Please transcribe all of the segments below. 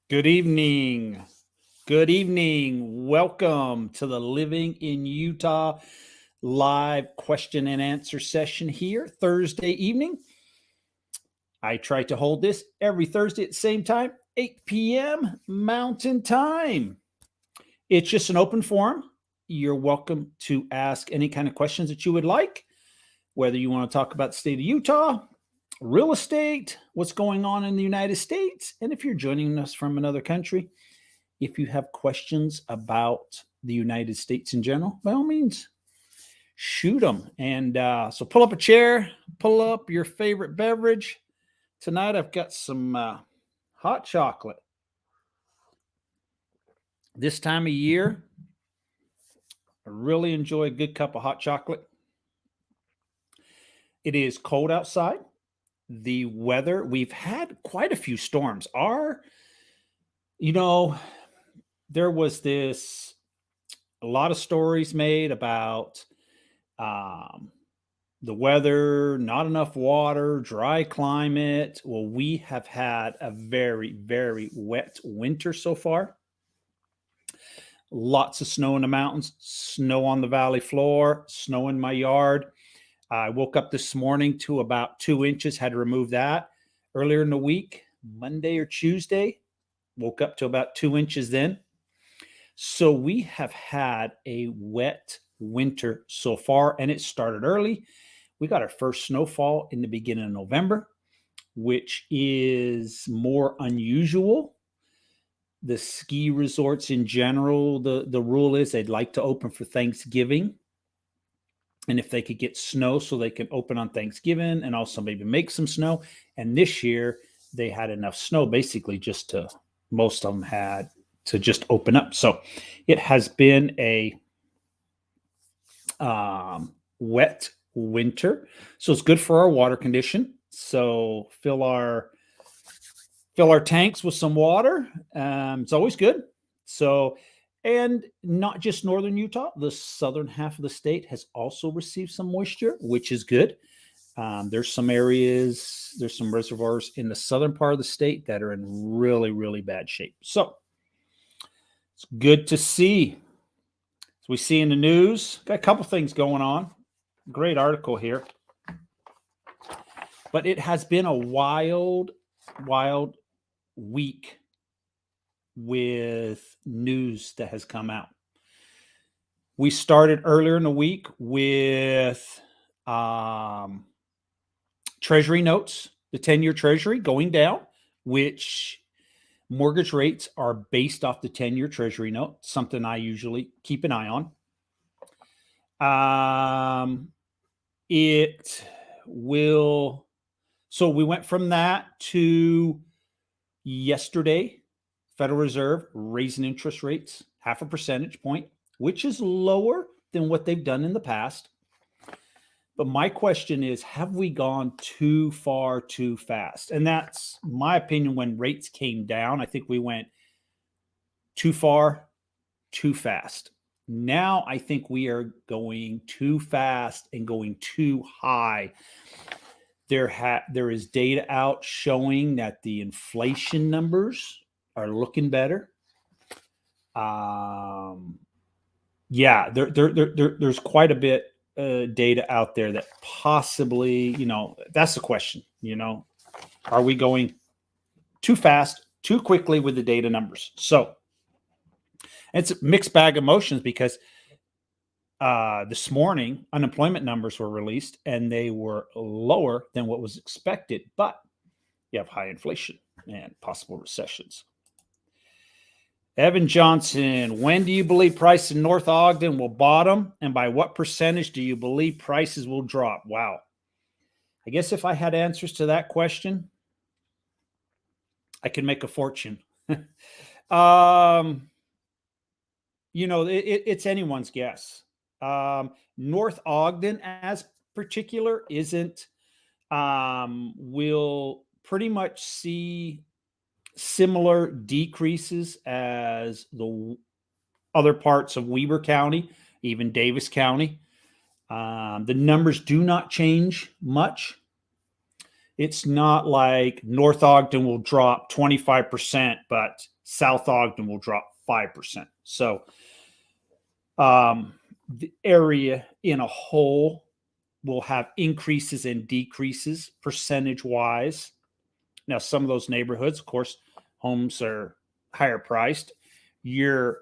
Good evening. Good evening. Welcome to the Living in Utah live question and answer session here Thursday evening. I try to hold this every Thursday at the same time, 8 p.m. Mountain Time. It's just an open forum. You're welcome to ask any kind of questions that you would like, whether you want to talk about the state of Utah, real estate, what's going on in the United States, and if you're joining us from another country, if you have questions about the United States in general, by all means, shoot them. And so pull up a chair, pull up your favorite beverage. Tonight I've got some hot chocolate. This time of year, I really enjoy a good cup of hot chocolate. It is cold outside. The weather, we've had quite a few storms. There was a lot of stories made about the weather, not enough water, dry climate. Well, we have had a very, very wet winter so far. Lots of snow in the mountains, snow on the valley floor, snow in my yard. I woke up this morning to about 2 inches, had to remove that. Earlier in the week, Monday or Tuesday, woke up to about 2 inches then. So we have had a wet winter so far, and it started early. We got our first snowfall in the beginning of November, which is more unusual. The ski resorts in general, the rule is they'd like to open for Thanksgiving. And if they could get snow so they can open on Thanksgiving and also maybe make some snow. And this year they had enough snow, basically most of them had to just open up. So it has been a wet winter. So it's good for our water condition. So fill our tanks with some water. It's always good. So, and not just northern Utah, the southern half of the state has also received some moisture, which is good. There's some reservoirs in the southern part of the state that are in really, really bad shape. So it's good to see. As we see in the news, got a couple things going on. Great article here. But it has been a wild week with news that has come out. We started earlier in the week with treasury notes, the 10-year treasury going down, which mortgage rates are based off the 10-year treasury note, something I usually keep an eye on. So we went from that to yesterday, Federal Reserve raising interest rates 0.5 percentage point, which is lower than what they've done in the past. But my question is, have we gone too far too fast? And that's my opinion. When rates came down, I think we went too far, too fast. Now I think we are going too fast and going too high. There is data out showing that the inflation numbers are looking better. There's quite a bit data out there that possibly, that's the question, are we going too fast, too quickly with the data numbers? So it's a mixed bag of emotions because this morning unemployment numbers were released and they were lower than what was expected, but you have high inflation and possible recessions. Evan Johnson, when do you believe prices in North Ogden will bottom, and by what percentage do you believe prices will drop? Wow. I guess if I had answers to that question, I could make a fortune. It's anyone's guess. North Ogden as particular will pretty much see similar decreases as the other parts of Weber County, even Davis County. The numbers do not change much. It's not like North Ogden will drop 25%, but South Ogden will drop 5%. So the area in a whole will have increases and decreases percentage wise. Now, some of those neighborhoods, of course, homes are higher priced. The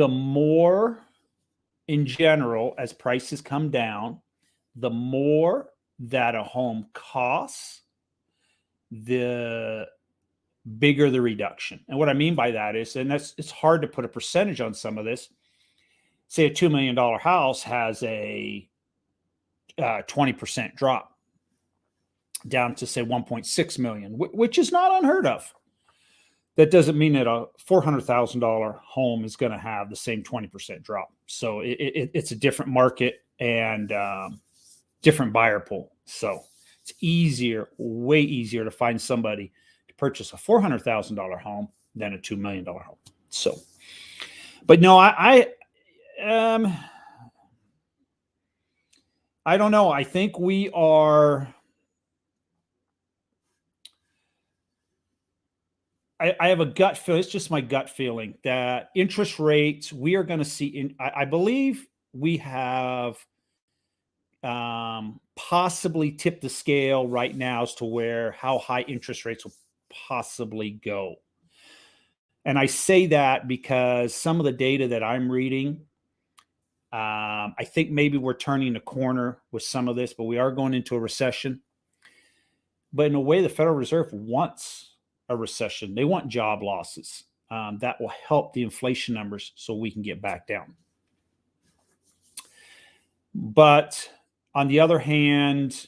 more in general, as prices come down, the more that a home costs, the bigger the reduction. And what I mean by that is, and it's hard to put a percentage on some of this. Say a $2 million house has a 20% drop down to say 1.6 million, which is not unheard of. That doesn't mean that a $400,000 home is going to have the same 20% drop. So it's a different market and different buyer pool. So it's way easier to find somebody to purchase a $400,000 home than a $2 million home. So, but no, I don't know. I think we are. I have a gut feel. It's just my gut feeling that interest rates, we are going to see. I believe we have possibly tipped the scale right now as to how high interest rates will possibly go. And I say that because some of the data that I'm reading, I think maybe we're turning a corner with some of this, but we are going into a recession. But in a way, the Federal Reserve wants a recession. They want job losses. That will help the inflation numbers so we can get back down. But on the other hand,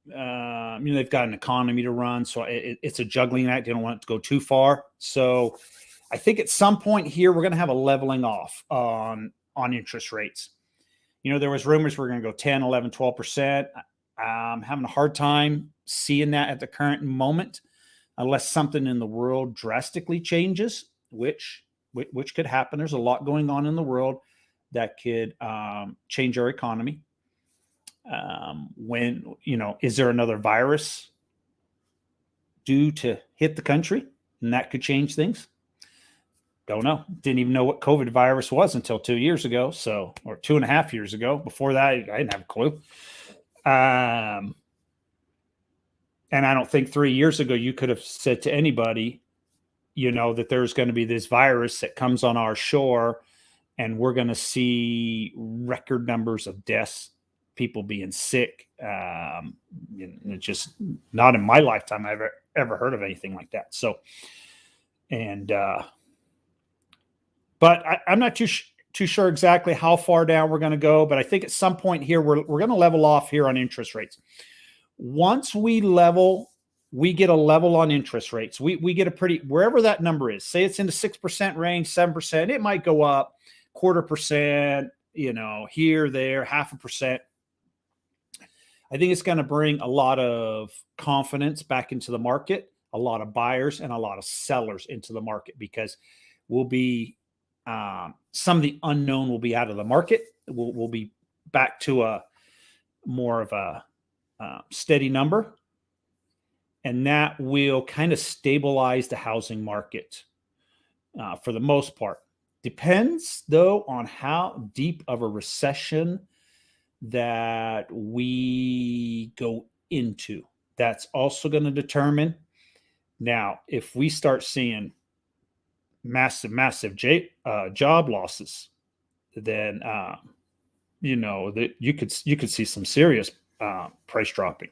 they've got an economy to run, so it's a juggling act. They don't want it to go too far. So I think at some point here, we're going to have a leveling off on interest rates. There was rumors we're going to go 10, 11, 12%. I'm having a hard time seeing that at the current moment, unless something in the world drastically changes, which could happen. There's a lot going on in the world that could change our economy. Is there another virus due to hit the country? And that could change things. Don't know. Didn't even know what COVID virus was until 2 years ago. Or 2.5 years ago. Before that, I didn't have a clue. And I don't think 3 years ago you could have said to anybody, that there's going to be this virus that comes on our shore and we're going to see record numbers of deaths, people being sick. It's just not in my lifetime I've ever heard of anything like that. So, but I'm not too sure exactly how far down we're going to go. But I think at some point here, we're going to level off here on interest rates. Once we get a level on interest rates. We get wherever that number is, say it's in the 6% range, 7%, it might go up 0.25%, here, there, 0.5%. I think it's going to bring a lot of confidence back into the market, a lot of buyers and a lot of sellers into the market, because we'll be, some of the unknown will be out of the market. We'll be back to a more of a steady number. And that will kind of stabilize the housing market for the most part. Depends, though, on how deep of a recession that we go into. That's also going to determine. Now, if we start seeing massive job losses, then that you could see some serious price dropping.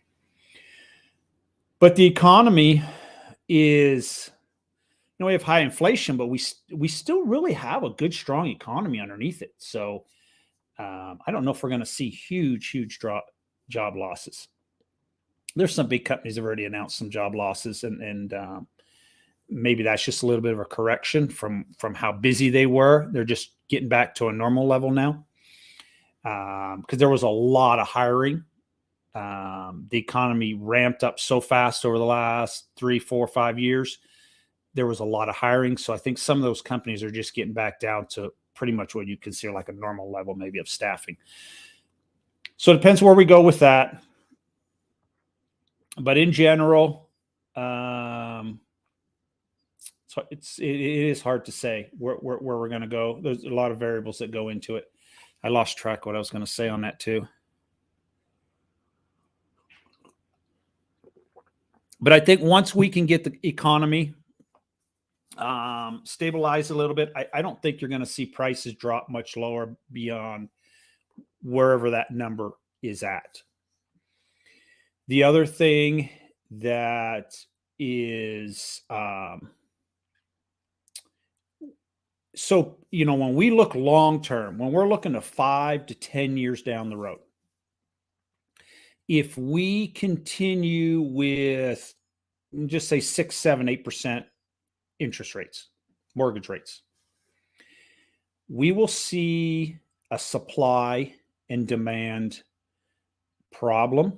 But the economy is, we have high inflation, but we still really have a good, strong economy underneath it. So I don't know if we're going to see huge job losses. There's some big companies that have already announced some job losses, and maybe that's just a little bit of a correction from how busy they were. They're just getting back to a normal level now, because there was a lot of hiring. The economy ramped up so fast over the last 3, 4, 5 years. There was a lot of hiring. So I think some of those companies are just getting back down to pretty much what you consider like a normal level, maybe, of staffing. So it depends where we go with that. But in general, so it is hard to say where we're going to go. There's a lot of variables that go into it. I lost track of what I was going to say on that too. But I think once we can get the economy stabilize a little bit, I don't think you're going to see prices drop much lower beyond wherever that number is at. The other thing that is so, when we look long term, when we're looking to 5 to 10 years down the road, if we continue with just say 6, 7, 8% interest rates, mortgage rates, we will see a supply and demand problem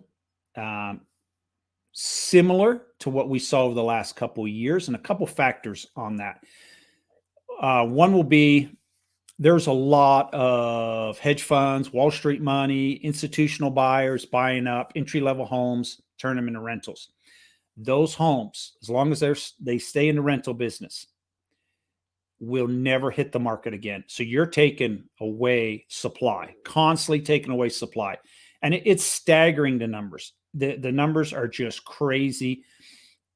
similar to what we saw over the last couple of years, and a couple factors on that. One will be there's a lot of hedge funds, Wall Street money, institutional buyers buying up entry-level homes, turn them into rentals. Those homes, as long as they stay in the rental business, will never hit the market again. So you're taking away supply, constantly taking away supply. And it's staggering, the numbers. The numbers are just crazy.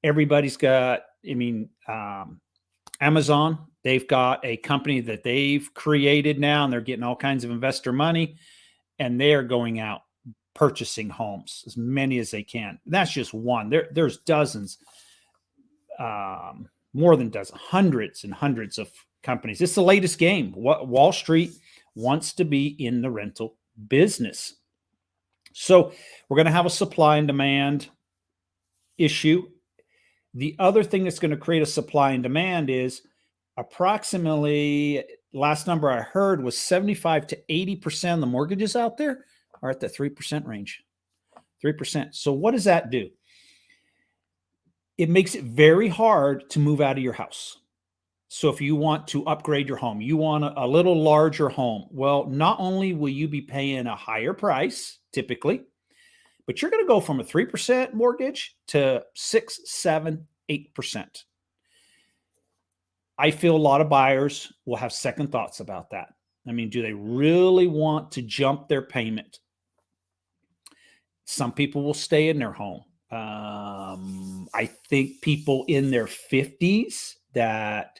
Everybody's got, Amazon, they've got a company that they've created now, and they're getting all kinds of investor money, and they're going out purchasing homes, as many as they can. That's just one. There's dozens, more than dozens, hundreds and hundreds of companies. It's the latest game. Wall Street wants to be in the rental business. So we're going to have a supply and demand issue. The other thing that's going to create a supply and demand is approximately, last number I heard was 75 to 80% of the mortgages out there are at the 3% range. 3%. So what does that do? It makes it very hard to move out of your house. So if you want to upgrade your home, you want a little larger home. Well, not only will you be paying a higher price typically, but you're going to go from a 3% mortgage to 6, 7, 8%. I feel a lot of buyers will have second thoughts about that. Do they really want to jump their payment? Some people will stay in their home. I think people in their 50s that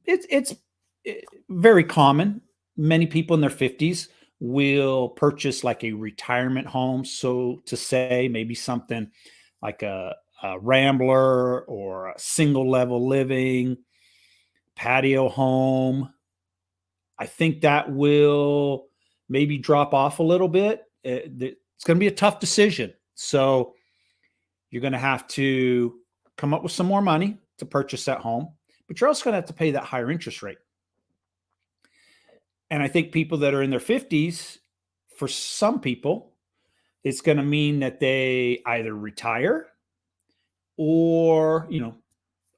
it's very common. Many people in their 50s will purchase like a retirement home. So to say, maybe something like a Rambler or a single level living patio home. I think that will maybe drop off a little bit. It's going to be a tough decision. So you're going to have to come up with some more money to purchase that home, but you're also going to have to pay that higher interest rate. And I think people that are in their 50s, for some people, it's going to mean that they either retire or,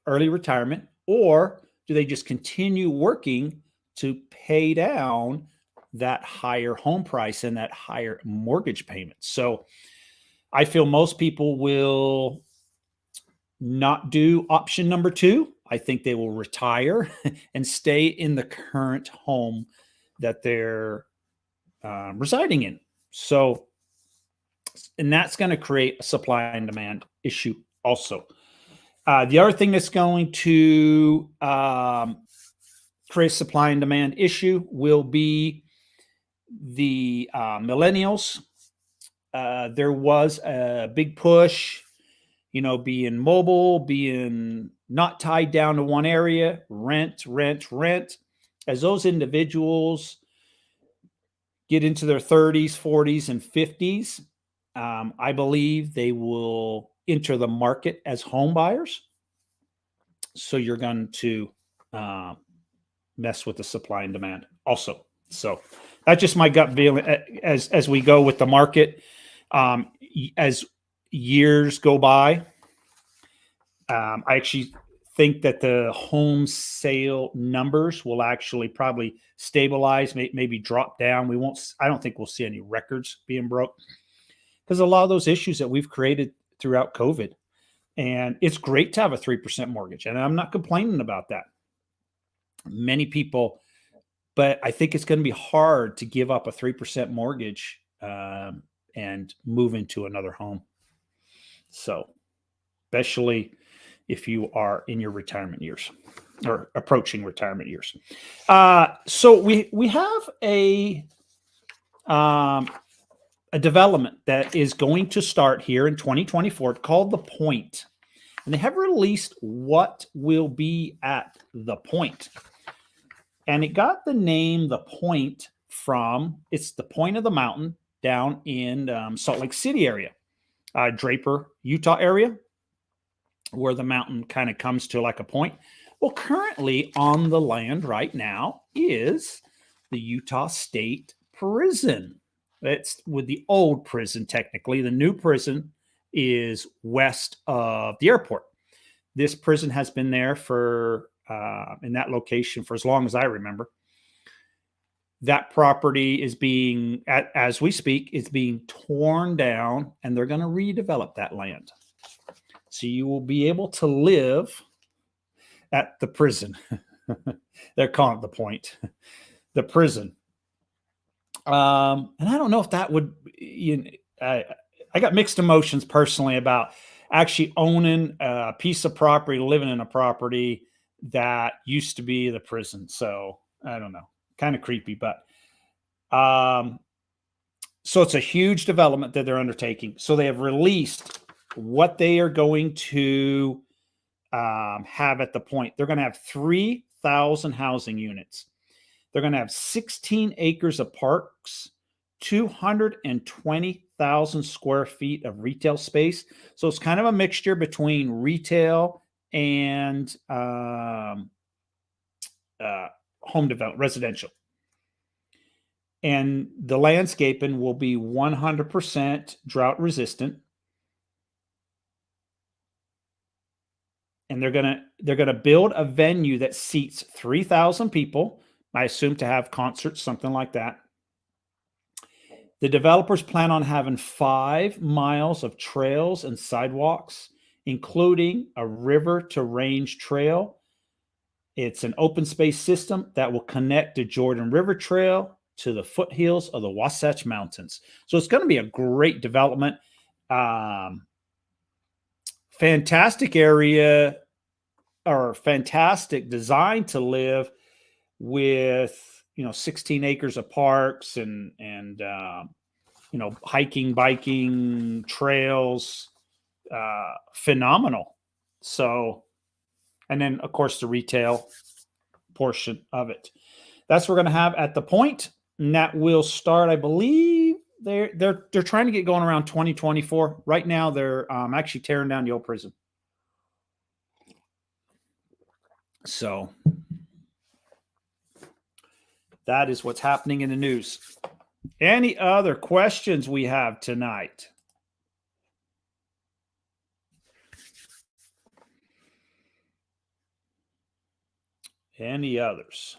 early retirement, or do they just continue working to pay down that higher home price and that higher mortgage payment? So I feel most people will not do option number 2. I think they will retire and stay in the current home that they're residing in. So, and that's going to create a supply and demand issue also. The other thing that's going to create a supply and demand issue will be the millennials. There was a big push, being mobile, being not tied down to one area, rent. As those individuals get into their 30s, 40s, and 50s, I believe they will enter the market as home buyers. So you're going to mess with the supply and demand also. So that's just my gut feeling as we go with the market. As years go by, I actually think that the home sale numbers will actually probably stabilize, maybe drop down. I don't think we'll see any records being broke, because a lot of those issues that we've created throughout COVID. And it's great to have a 3% mortgage. And I'm not complaining about that. Many people, but I think it's going to be hard to give up a 3% mortgage and move into another home. So, especially if you are in your retirement years or approaching retirement years. So we have a development that is going to start here in 2024 called The Point. And they have released what will be at The Point. And it got the name The Point from, it's the point of the mountain down in Salt Lake City area, Draper, Utah area, where the mountain kind of comes to like a point. Well, currently on the land right now is the Utah State Prison. That's with the old prison, technically. The new prison is west of the airport. This prison has been there for in that location for as long as I remember. That property is being, as we speak, it's being torn down, and they're going to redevelop that land. So you will be able to live at the prison. They're calling it The Point, the prison. And I don't know if that would, I got mixed emotions personally about actually owning a piece of property, living in a property that used to be the prison. So I don't know, kind of creepy, but so it's a huge development that they're undertaking. So they have released what they are going to have at The Point. They're going to have 3,000 housing units. They're going to have 16 acres of parks, 220,000 square feet of retail space. So it's kind of a mixture between retail and home development, residential. And the landscaping will be 100% drought resistant. And they're gonna build a venue that seats 3,000 people. I assume to have concerts, something like that. The developers plan on having 5 miles of trails and sidewalks, including a river to range trail. It's an open space system that will connect the Jordan River Trail to the foothills of the Wasatch Mountains. So it's going to be a great development. Fantastic area, or fantastic design to live with, 16 acres of parks and hiking, biking, trails, phenomenal. So, and then of course the retail portion of it. That's what we're going to have at The Point, and that will start, I believe, they're trying to get going around 2024. Right now, they're actually tearing down the old prison. So that is what's happening in the news. Any other questions we have tonight? Any others?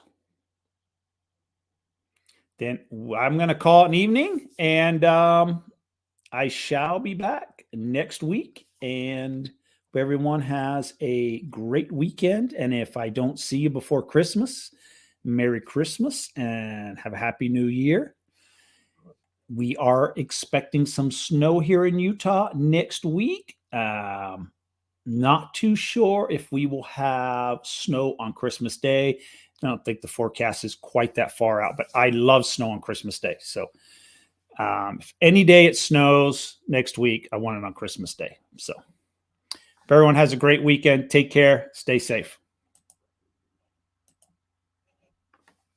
Then I'm going to call it an evening, and I shall be back next week, and hope everyone has a great weekend. And if I don't see you before Christmas, Merry Christmas and have a Happy New Year. We are expecting some snow here in Utah next week. Not too sure if we will have snow on Christmas Day. I don't think the forecast is quite that far out, but I love snow on Christmas Day. So if any day it snows next week, I want it on Christmas Day. So if everyone has a great weekend, take care, stay safe.